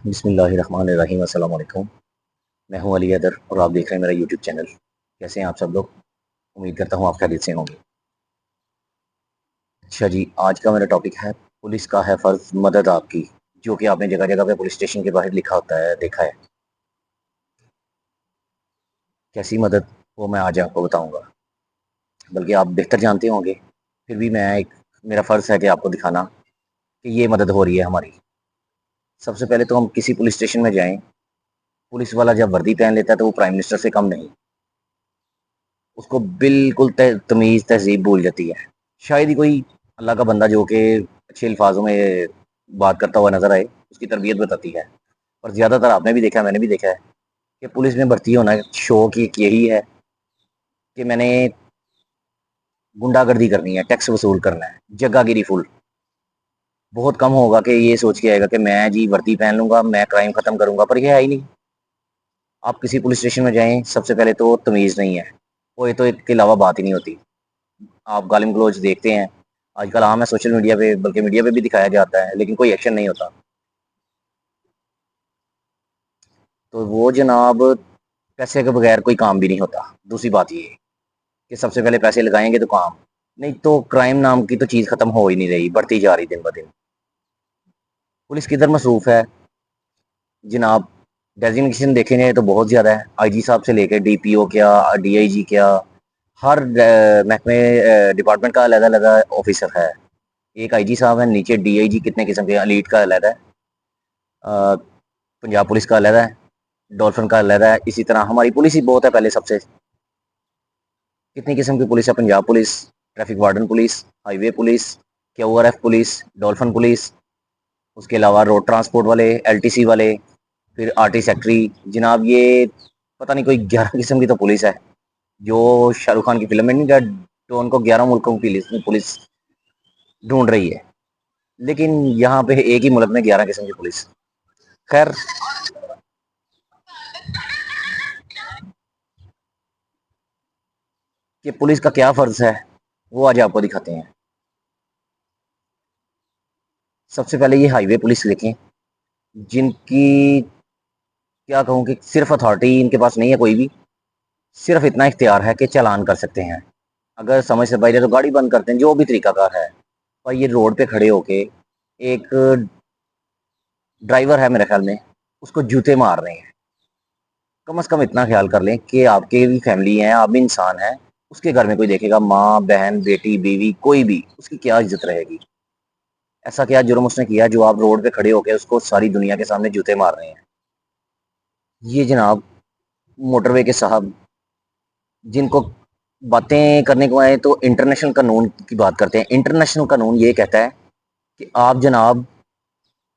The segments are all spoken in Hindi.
बिस्मिल्लाहिर्रहमानिर्रहीम। अस्सलाम वालेकुम। मैं हूं अली हैदर और आप देख रहे हैं मेरा यूट्यूब चैनल। कैसे हैं आप सब लोग? उम्मीद करता हूं आप खैरियत से होंगे। अच्छा जी, आज का मेरा टॉपिक है पुलिस का है फ़र्ज़ मदद आपकी, जो कि आपने जगह-जगह पे पुलिस स्टेशन के बाहर लिखा होता है, देखा है। कैसी मदद, वो मैं आज आपको बताऊँगा। बल्कि आप बेहतर जानते होंगे, फिर भी मैं एक मेरा फ़र्ज़ है कि आपको दिखाना कि ये मदद हो रही है हमारी। सबसे पहले तो हम किसी पुलिस स्टेशन में जाएँ, पुलिस वाला जब वर्दी पहन लेता है तो वो प्राइम मिनिस्टर से कम नहीं। उसको बिल्कुल तमीज़ तहज़ीब भूल जाती है। शायद ही कोई अल्लाह का बंदा जो कि अच्छे अल्फाजों में बात करता हुआ नज़र आए, उसकी तरबियत बताती है। और ज़्यादातर आपने भी देखा है, मैंने भी देखा है कि पुलिस में भर्ती होना शौक एक यही है कि मैंने गुंडागर्दी करनी है, टैक्स वसूल करना है, जगागिरी फुल। बहुत कम होगा कि ये सोच के आएगा कि मैं जी वर्दी पहन लूँगा, मैं क्राइम ख़त्म करूँगा, पर ये है ही नहीं। आप किसी पुलिस स्टेशन में जाएँ, सबसे पहले तो तमीज़ नहीं है, कोई तो इसके अलावा बात ही नहीं होती। आप गालिम-गलौज देखते हैं, आजकल आम है सोशल मीडिया पे, बल्कि मीडिया पे भी दिखाया जाता है, लेकिन कोई एक्शन नहीं होता। तो वो जनाब पैसे के बगैर कोई काम भी नहीं होता। दूसरी बात ये कि सबसे पहले पैसे लगाएँगे तो काम, नहीं तो क्राइम नाम की तो चीज़ खत्म हो ही नहीं रही, बढ़ती जा रही दिन ब दिन। पुलिस किधर मसरूफ़ है जनाब, डेज़िग्नेशन देखेंगे तो बहुत ज़्यादा है। आईजी साहब से लेके डीपीओ क्या, डीआईजी क्या, हर महकमे डिपार्टमेंट का अलग-अलग ऑफ़िसर है। एक आईजी साहब हैं, नीचे डीआईजी कितने किस्म के, एलीट का अलग है, अ, पंजाब पुलिस का अलग है, डॉल्फिन का अलग है। इसी तरह हमारी पुलिस ही बहुत है पहले सबसे। कितनी किस्म की पुलिस है, Punjab police, traffic warden police, highway police, QRF police, dolphin police, उसके अलावा रोड ट्रांसपोर्ट वाले, एलटीसी वाले, फिर आरटी सेक्रेटरी। जनाब ये पता नहीं कोई 11 किस्म की तो पुलिस है, जो शाहरुख खान की फ़िल्म में नहीं था, डॉन को 11 मुल्कों की पुलिस पुलिस ढूँढ रही है। लेकिन यहाँ पे एक ही मुल्क में 11 किस्म की पुलिस। खैर, कि पुलिस का क्या फ़र्ज़ है, वो आज आपको दिखाते हैं। सबसे पहले ये हाईवे पुलिस देखें, जिनकी क्या कहूँ कि सिर्फ़ अथॉरिटी इनके पास नहीं है कोई भी, सिर्फ़ इतना इख्तियार है कि चालान कर सकते हैं। अगर समय से पहले तो गाड़ी बंद करते हैं, जो भी तरीक़ाकार है। और ये रोड पे खड़े होके एक ड्राइवर है मेरे ख़्याल में, उसको जूते मार रहे हैं। कम से कम इतना ख़्याल कर लें कि आपकी भी फ़ैमिली है, आप भी इंसान हैं, उसके घर में कोई देखेगा माँ, बहन, बेटी, बीवी, कोई भी, उसकी क्या इज़्ज़त रहेगी? ऐसा क्या जुर्म उसने किया जो आप रोड पे खड़े होके उसको सारी दुनिया के सामने जूते मार रहे हैं? ये जनाब मोटरवे के साहब, जिनको बातें करने को आए तो इंटरनेशनल कानून की बात करते हैं। इंटरनेशनल कानून ये कहता है कि आप जनाब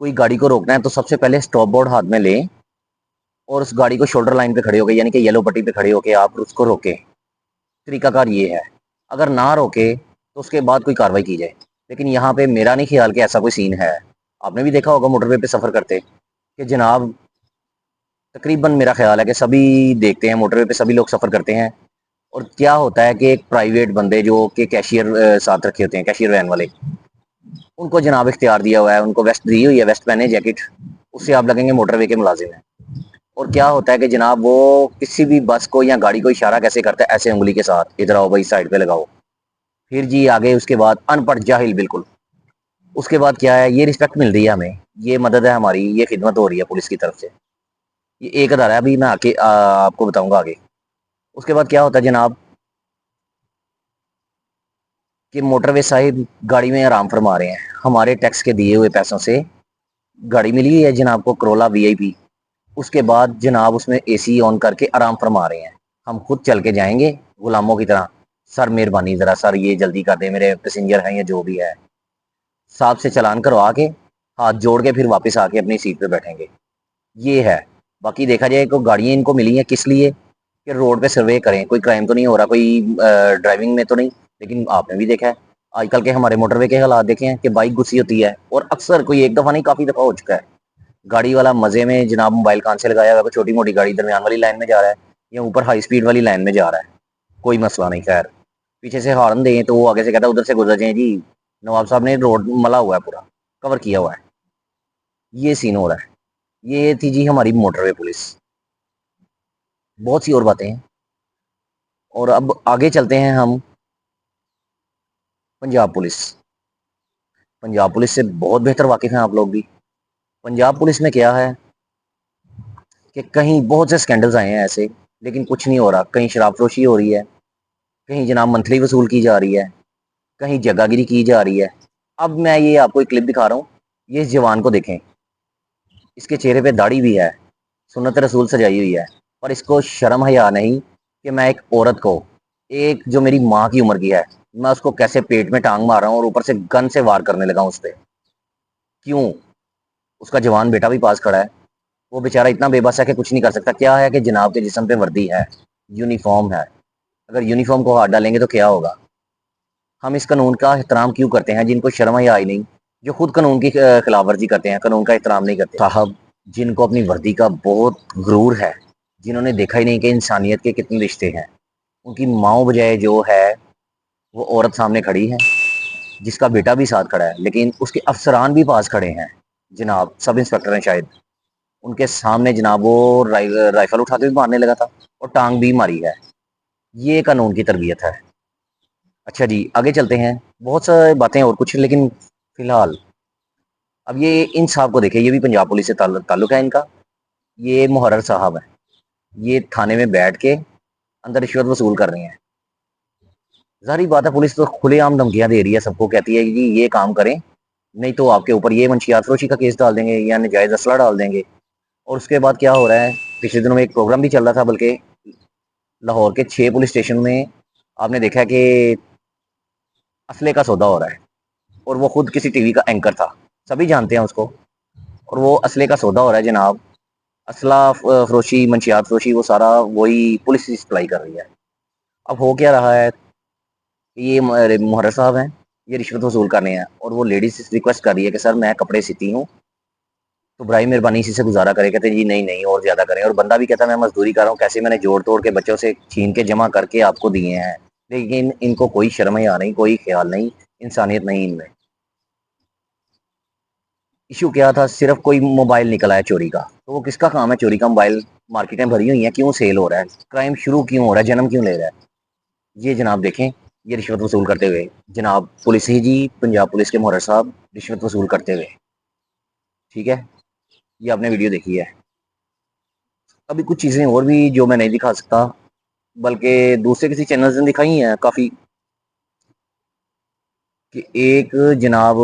कोई गाड़ी को रोकना है तो सबसे पहले स्टॉप बोर्ड हाथ में लें और उस गाड़ी को शोल्डर लाइन पे खड़े होके, यानी कि येलो पट्टी पे खड़े होके आप उसको रोकें। तरीकाकार ये है। अगर ना रोके तो उसके बाद कोई कार्रवाई की जाए। लेकिन यहाँ पे मेरा नहीं ख्याल कि ऐसा कोई सीन है। आपने भी देखा होगा मोटरवे पे सफ़र करते कि जनाब तकरीबन मेरा ख्याल है कि सभी देखते हैं, मोटरवे पे सभी लोग सफ़र करते हैं। और क्या होता है कि एक प्राइवेट बंदे जो कि कैशियर साथ रखे होते हैं, कैशियर वैन वाले, उनको जनाब इख्तियार दिया हुआ है, उनको वेस्ट दी हुई है, वेस्ट पहने, जैकेट, उससे आप लगेंगे मोटरवे के मुलाजिम हैं। और क्या होता है कि जनाब वो किसी भी बस को या गाड़ी को इशारा कैसे करता है, ऐसे उंगली के साथ, इधर आओ भाई, साइड पे लगाओ। फिर जी आगे उसके बाद अनपढ़ जाहिल बिल्कुल। उसके बाद क्या है, ये रिस्पेक्ट मिल रही है हमें, ये मदद है हमारी, ये खिदमत हो रही है पुलिस की तरफ से। ये एक अदारा है, अभी मैं आके आपको बताऊंगा आगे। उसके बाद क्या होता है जनाब कि मोटरवे साहिब गाड़ी में आराम फरमा रहे हैं, हमारे टैक्स के दिए हुए पैसों से गाड़ी मिली है जनाब को, करोला वीआईपी। उसके बाद जनाब उसमें एसी ऑन करके आराम फरमा रहे हैं। हम खुद चल के जाएंगे गुलामों की तरह, सर मेहरबानी ज़रा सर ये जल्दी कर दे, मेरे पैसेंजर हैं या जो भी है, साहब से चालान करवा के हाथ जोड़ के फिर वापस आके अपनी सीट पे बैठेंगे। ये है। बाकी देखा जाए तो गाड़ियाँ इनको मिली हैं किस लिए, कि रोड पे सर्वे करें, कोई क्राइम तो नहीं हो रहा, कोई ड्राइविंग में तो नहीं। लेकिन आपने भी देखा है आजकल के हमारे मोटरवे के हालात देखे हैं कि बाइक गुस्सी होती है, और अक्सर कोई एक दफ़ा नहीं काफ़ी दफ़ा हो चुका है। गाड़ी वाला मज़े में जनाब मोबाइल कान से लगाया हुआ है, छोटी मोटी गाड़ी दरमियान वाली लाइन में जा रहा है या ऊपर हाई स्पीड वाली लाइन में जा रहा है, कोई मसला नहीं। खैर, पीछे से हॉर्न दें तो वो आगे से कहता है उधर से गुजर जाए जी, नवाब साहब ने रोड मला हुआ है, पूरा कवर किया हुआ है। ये सीन हो रहा है। ये थी जी हमारी मोटरवे पुलिस। बहुत सी और बातें हैं। और अब आगे चलते हैं हम पंजाब पुलिस। पंजाब पुलिस से बहुत बेहतर वाकिफ हैं आप लोग भी। पंजाब पुलिस में क्या है कि कहीं बहुत से स्कैंडल्स आए हैं ऐसे, लेकिन कुछ नहीं हो रहा। कहीं शराबफरोशी हो रही है, कहीं जनाब मंथली वसूल की जा रही है, कहीं जगागिरी की जा रही है। अब मैं ये आपको एक क्लिप दिखा रहा हूँ। ये इस जवान को देखें, इसके चेहरे पे दाढ़ी भी है, सुन्नत रसूल सजाई हुई है, और इसको शर्म हया नहीं कि मैं एक औरत को, एक जो मेरी माँ की उम्र की है, मैं उसको कैसे पेट में टांग मार रहा हूँ और ऊपर से गन से वार करने लगा हूँ उस पर। क्यों? उसका जवान बेटा भी पास खड़ा है। वो बेचारा इतना बेबस है कि कुछ नहीं कर सकता। क्या है कि जनाब के जिस्म पे वर्दी है, यूनिफॉर्म है। अगर यूनिफॉर्म को हाथ डालेंगे तो क्या होगा? हम इस कानून का एहतराम क्यों करते हैं जिनको शर्म ही आई नहीं, जो खुद कानून की खिलाफ वर्जी करते हैं, कानून का एहतराम नहीं करते साहब, जिनको अपनी वर्दी का बहुत गुरूर है, जिन्होंने देखा ही नहीं कि इंसानियत के कितने रिश्ते हैं। उनकी माओ बजाय जो है वो औरत सामने खड़ी है, जिसका बेटा भी साथ खड़ा है, लेकिन उसके अफसरान भी पास खड़े हैं। जनाब सब इंस्पेक्टर हैं शायद, उनके सामने जनाब वो राइफल उठा के भी मारने लगा था और टांग भी मारी है। ये कानून की तरबियत है। अच्छा जी, आगे चलते हैं। बहुत सारी बातें और कुछ, लेकिन फिलहाल अब ये इन साहब को देखिए। ये भी पंजाब पुलिस से ताल्लुक है इनका। ये मुहर्रर साहब है। ये थाने में बैठ के अंदर रिश्वत वसूल कर रहे हैं। जाहिर बात है, पुलिस तो खुलेआम धमकियां दे रही है सबको, कहती है कि ये काम करें, नहीं तो आपके ऊपर ये मंशियात फरोशी का केस डाल देंगे या नजायज असला डाल देंगे। और उसके बाद क्या हो रहा है, पिछले दिनों में एक प्रोग्राम भी चल रहा था, बल्कि लाहौर के 6 पुलिस स्टेशन में आपने देखा है कि असले का सौदा हो रहा है। और वो खुद किसी टीवी का एंकर था, सभी जानते हैं उसको। और वो असले का सौदा हो रहा है जनाब। असला फरोशी, मंशियात फरोशी, वो सारा वही पुलिस ही सप्लाई कर रही है। अब हो क्या रहा है, ये मुहर्रर साहब हैं, ये रिश्वत वसूल कर रहे हैं, और वो लेडीज से रिक्वेस्ट कर रही है कि सर मैं कपड़े सीती हूँ, तो बराई मेहरबानी इसी से गुजारा करे। कहते हैं जी नहीं नहीं, और ज्यादा करें। और बंदा भी कहता है मैं मजदूरी कर रहा हूँ, कैसे मैंने जोड़ तोड़ के बच्चों से छीन के जमा करके आपको दिए हैं। लेकिन इनको कोई शर्म या नहीं, कोई ख्याल नहीं, इंसानियत नहीं इनमें। इशू क्या था, सिर्फ कोई मोबाइल निकला है चोरी का, तो वो किसका काम है चोरी का मोबाइल? मार्केटें भरी हुई हैं, क्यों सेल हो रहा है, क्राइम शुरू क्यों हो रहा है, जन्म क्यों ले रहा है? ये जनाब देखें, ये रिश्वत वसूल करते हुए जनाब पुलिस ही जी, पंजाब पुलिस के मुहर्रर साहब रिश्वत वसूल करते हुए। ठीक है, ये आपने वीडियो देखी है। अभी कुछ चीज़ें और भी जो मैं नहीं दिखा सकता, बल्कि दूसरे किसी चैनल ने दिखाई हैं काफ़ी, कि एक जनाब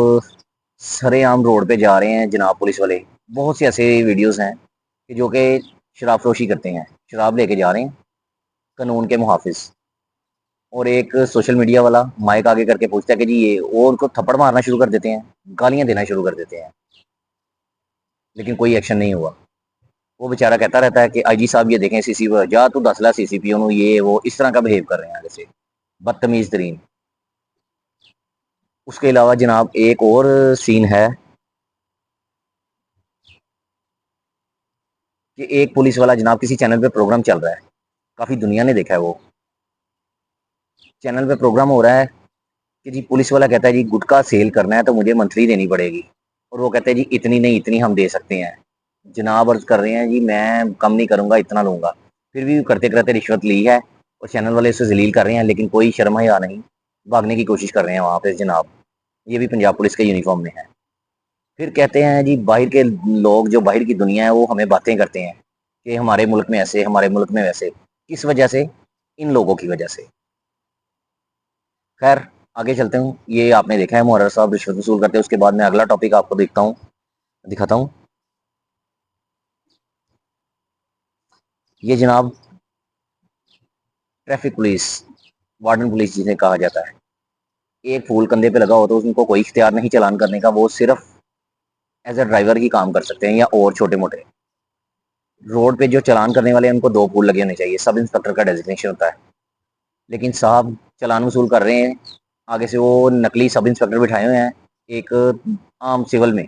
सरेआम रोड पे जा रहे हैं जनाब पुलिस वाले। बहुत से ऐसे वीडियोस हैं कि जो कि शराब फरोशी करते हैं, शराब लेके जा रहे हैं कानून के मुहाफिज। और एक सोशल मीडिया वाला माइक आगे करके पूछता है कि जी ये, वो उनको थप्पड़ मारना शुरू कर देते हैं, गालियां देना शुरू कर देते हैं, लेकिन कोई एक्शन नहीं हुआ। वो बेचारा कहता रहता है कि आईजी साहब ये देखें, सीसीपी जा तू दस ला सीसीपी ओनू, ये वो इस तरह का बिहेव कर रहे हैं आगे से, बदतमीज तरीन। उसके अलावा जनाब एक और सीन है कि एक पुलिस वाला जनाब, किसी चैनल पे प्रोग्राम चल रहा है, काफ़ी दुनिया ने देखा है। वो चैनल पे प्रोग्राम हो रहा है कि जी पुलिस वाला कहता है जी गुटखा सेल करना है तो मुझे मंथली देनी पड़ेगी। और वो कहते हैं जी इतनी नहीं, इतनी हम दे सकते हैं। जनाब अर्ज कर रहे हैं जी मैं कम नहीं करूंगा, इतना लूंगा। फिर भी करते करते रिश्वत ली है, और चैनल वाले उसे जलील कर रहे हैं, लेकिन कोई शर्म या नहीं, भागने की कोशिश कर रहे हैं वहाँ पे जनाब। ये भी पंजाब पुलिस के यूनिफॉर्म में है। फिर कहते हैं जी बाहर के लोग, जो बाहर की दुनिया है, वो हमें बातें करते हैं कि हमारे मुल्क में ऐसे, हमारे मुल्क में वैसे। किस वजह से? इन लोगों की वजह से। खैर, आगे चलते हूँ। ये आपने देखा है मुहर्रर साहब रिश्वत वसूल करते हैं। उसके बाद मैं अगला टॉपिक आपको दिखाता हूँ। ये जनाब ट्रैफिक पुलिस, वार्डन पुलिस जिसे कहा जाता है। एक फूल कंधे पे लगा हो तो उनको कोई इख्तियार नहीं चालान करने का, वो सिर्फ एज अ ड्राइवर ही काम कर सकते हैं, या और छोटे मोटे। रोड पे जो चालान करने वाले हैं उनको 2 फूल लगे होने चाहिए, सब इंस्पेक्टर का डेजिग्नेशन होता है। लेकिन साहब चालान वसूल कर रहे हैं, आगे से वो नकली सब इंस्पेक्टर बिठाए हुए हैं एक आम सिविल में।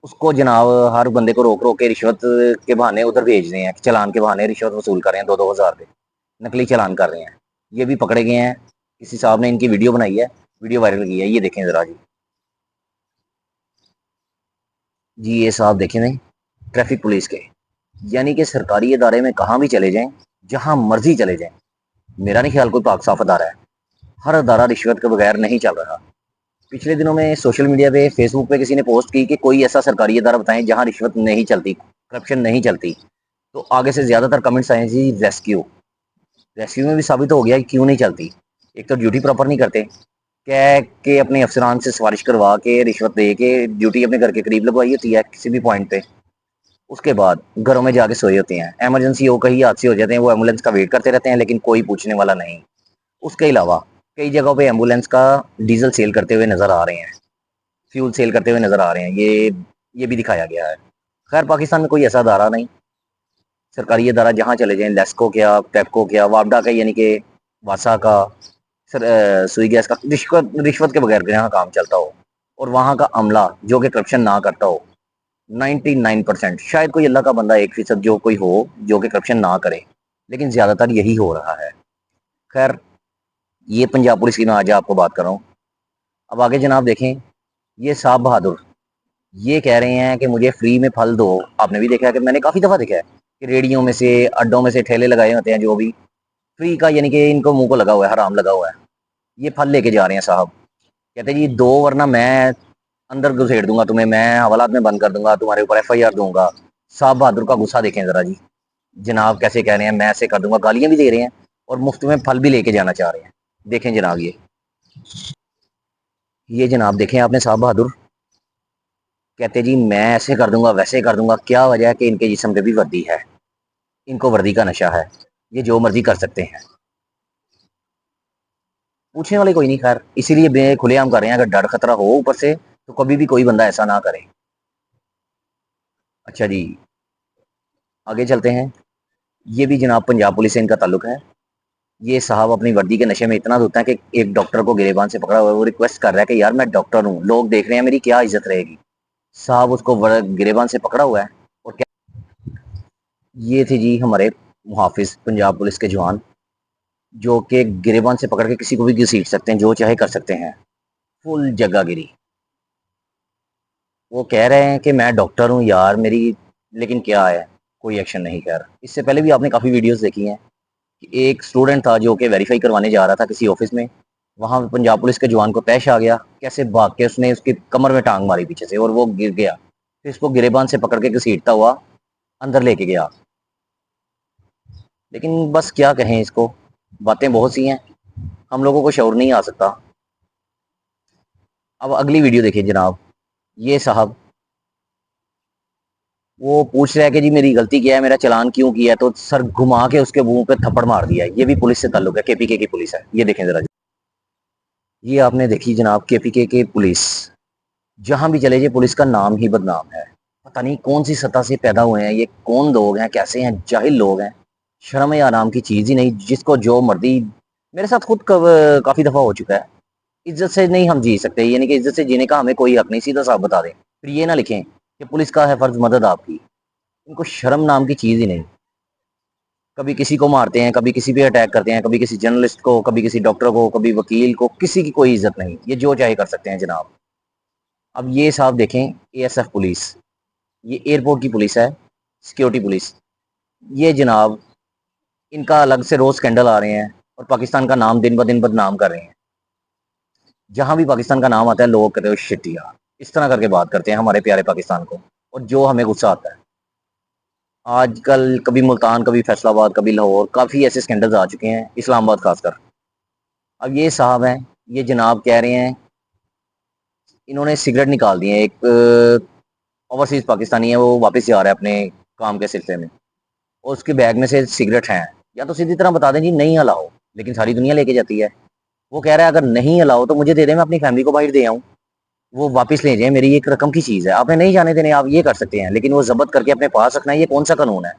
उसको जनाब हर बंदे को रोक रोक के रिश्वत के बहाने उधर भेज रहे हैं, चालान के बहाने रिश्वत वसूल कर रहे हैं, 2-2 हज़ार पे नकली चालान कर रहे हैं। ये भी पकड़े गए हैं। किसी साहब ने इनकी वीडियो बनाई है, वीडियो वायरल की है, ये देखें ज़रा जी। जी ये साहब देखें नहीं, ट्रैफिक पुलिस के, यानी कि सरकारी इदारे में कहाँ भी चले जाएं, जहाँ मर्जी चले जाएं, मेरा नहीं ख्याल कोई पाक साफ अदारा है। हर अदारा रिश्वत के बगैर नहीं चल रहा। पिछले दिनों में सोशल मीडिया पे, फेसबुक पे किसी ने पोस्ट की कि कोई ऐसा सरकारी इदारा बताएं जहाँ रिश्वत नहीं चलती, करप्शन नहीं चलती। तो आगे से ज़्यादातर कमेंट्स आए जी रेस्क्यू। रेस्क्यू में भी साबित हो गया कि क्यों नहीं चलती। एक तो ड्यूटी प्रॉपर नहीं करते, कह के अपने अफसरान से सिफारिश करवा के रिश्वत दे के ड्यूटी अपने घर के करीब लगवाई होती है किसी भी पॉइंट पे। उसके बाद घरों में जाके सोए होते हैं, इमरजेंसी हो, कहीं हादसे हो जाते हैं, वो एम्बुलेंस का वेट करते रहते हैं, लेकिन कोई पूछने वाला नहीं। उसके अलावा कई जगहों पे एम्बुलेंस का डीजल सेल करते हुए नजर आ रहे हैं, फ्यूल सेल करते हुए नजर आ रहे हैं, ये भी दिखाया गया है। खैर, पाकिस्तान में कोई ऐसा अदारा नहीं, सरकारी अदारा जहाँ चले जाएं, लेस्को क्या, पेप्को क्या, वापडा का यानी कि वासा का, सुई गैस का, रिश्वत रिश्वत के बगैर यहाँ काम चलता हो, और वहाँ का अमला जो कि करप्शन ना करता हो। 99% शायद कोई अल्लाह का बंदा 1% जो कोई हो जो कि करप्शन ना करे, लेकिन ज़्यादातर यही हो रहा है। खैर, ये पंजाब पुलिस की मैं आज आपको बात कर रहा हूँ। अब आगे जनाब देखें, ये साहब बहादुर ये कह रहे हैं कि मुझे फ्री में फल दो। आपने भी देखा है कि मैंने काफ़ी दफ़ा देखा है कि रेडियो में से, अड्डों में से ठेले लगाए होते हैं जो भी फ्री का, यानी कि इनको मुंह को लगा हुआ है, हराम लगा हुआ है, ये फल लेके जा रहे हैं साहब। कहते हैं जी दो, वरना मैं अंदर घुसेड़ दूंगा तुम्हें, मैं हवालात में बंद कर दूंगा, तुम्हारे ऊपर FIR दूंगा। साहब बहादुर का गुस्सा देखें जरा जी। जनाब कैसे कह रहे हैं मैं ऐसे कर दूंगा, गालियां भी दे रहे हैं और मुफ्त में फल भी लेके जाना चाह रहे हैं। देखें जनाब, ये जनाब देखें आपने, साहब बहादुर कहते जी मैं ऐसे कर दूंगा, वैसे कर दूंगा। क्या वजह है कि इनके जिस्म पे भी वर्दी है, इनको वर्दी का नशा है, ये जो मर्जी कर सकते हैं, पूछने वाले कोई नहीं। खैर, इसीलिए बे खुलेआम कर रहे हैं, अगर डर खतरा हो ऊपर से तो कभी भी कोई बंदा ऐसा ना करे। अच्छा जी, आगे चलते हैं। ये भी जनाब पंजाब पुलिस से इनका ताल्लुक है। ये साहब अपनी वर्दी के नशे में इतना धोता है कि एक डॉक्टर को गिरेबान से पकड़ा हुआ है, वो रिक्वेस्ट कर रहा है कि यार मैं डॉक्टर हूँ, लोग देख रहे हैं, मेरी क्या इज्जत रहेगी। साहब उसको गिरेबान से पकड़ा हुआ है। और क्या, ये थे जी हमारे मुहाफिज पंजाब पुलिस के जवान, जो कि गिरेबान से पकड़ के किसी को भी घसीट सकते हैं, जो चाहे कर सकते हैं। फुल जगहगिरी। वो कह रहे हैं कि मैं डॉक्टर हूँ यार मेरी, लेकिन क्या है, कोई एक्शन नहीं। खैर, इससे पहले भी आपने काफ़ी वीडियोस देखी हैं कि एक स्टूडेंट था जो कि वेरीफाई करवाने जा रहा था किसी ऑफिस में, वहाँ पंजाब पुलिस के जवान को पेश आ गया, कैसे भाग के उसने उसकी कमर में टांग मारी पीछे से और वो गिर गया। फिर इसको गिरेबान से पकड़ के घसीटता हुआ अंदर लेके गया। लेकिन बस क्या कहें इसको, बातें बहुत सी हैं, हम लोगों को शऊर नहीं आ सकता। अब अगली वीडियो देखिए जनाब। ये साहब वो पूछ रहा है कि जी मेरी गलती क्या है, मेरा चालान क्यों किया है, तो सर घुमा के उसके मुंह पे थप्पड़ मार दिया है। ये भी पुलिस से ताल्लुक है, KPK की पुलिस है। ये देखें जरा, ये आपने देखी जनाब KPK की पुलिस। जहां भी चले जाए पुलिस का नाम ही बदनाम है। पता नहीं कौन सी सतह से पैदा हुए हैं, ये कौन लोग हैं, कैसे हैं, जाहिल लोग हैं। शर्म या आराम की चीज ही नहीं, जिसको जो मर्जी। मेरे साथ खुद काफी दफा हो चुका है। इज्जत से नहीं हम जी सकते, यानी कि इज्जत से जीने का हमें कोई हक नहीं, सीधा साफ बता दें। फिर ये ना लिखें कि पुलिस का है फर्ज मदद आपकी। इनको शर्म नाम की चीज ही नहीं। कभी किसी को मारते हैं, कभी किसी पे अटैक करते हैं, कभी किसी जर्नलिस्ट को, कभी किसी डॉक्टर को, कभी वकील को, किसी की कोई इज्जत नहीं, ये जो चाहे कर सकते हैं जनाब। अब ये साहब देखें, ASF पुलिस, ये एयरपोर्ट की पुलिस है, सिक्योरिटी पुलिस। ये जनाब इनका अलग से रोज स्कैंडल आ रहे हैं और पाकिस्तान का नाम दिन ब दिन बदनाम कर रहे हैं। जहां भी पाकिस्तान का नाम आता है लोग कहते हैं शिट यार, इस तरह करके बात करते हैं हमारे प्यारे पाकिस्तान को, और जो हमें गुस्सा आता है। आजकल कभी मुल्तान, कभी फैसलाबाद, कभी लाहौर, काफ़ी ऐसे स्कैंडल्स आ चुके हैं, इस्लामाबाद खासकर। अब ये साहब हैं, ये जनाब कह रहे हैं, इन्होंने सिगरेट निकाल दी है। एक ओवरसीज़ पाकिस्तानी है, वो वापस जा रहा है अपने काम के सिलसिले में, और उसके बैग में से सिगरेट हैं। या तो सीधी तरह बता दें जी नहीं अलाउ, लेकिन सारी दुनिया लेके जाती है। वो कह रहा है अगर नहीं अलाउ तो मुझे दे दें, मैं अपनी फैमिली को बाहर दे आऊँ, वो वापस ले जाए, मेरी एक रकम की चीज़ है, आपने नहीं जाने देने, आप ये कर सकते हैं, लेकिन वो जब्त करके अपने पास रखना है, ये कौन सा कानून है?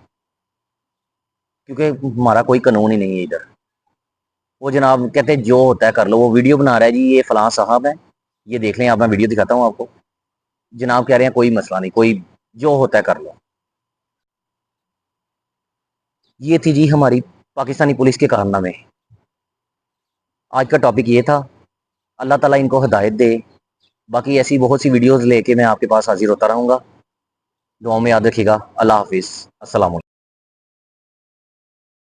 क्योंकि हमारा कोई कानून ही नहीं है इधर। वो जनाब कहते हैं जो होता है कर लो, वो वीडियो बना रहा है जी, ये फलां साहब है, ये देख लें आप, मैं वीडियो दिखाता हूँ आपको। जनाब कह रहे हैं कोई मसला नहीं, कोई जो होता है कर लो। ये थी जी हमारी पाकिस्तानी पुलिस के कारनामे। आज का टॉपिक ये था। अल्लाह ताला इनको हिदायत दे। बाकी ऐसी बहुत सी वीडियोस लेके मैं आपके पास हाजिर होता रहूँगा। दुआओं में याद रखिएगा। अल्लाह हाफिज़। अस्सलाम वालेकुम।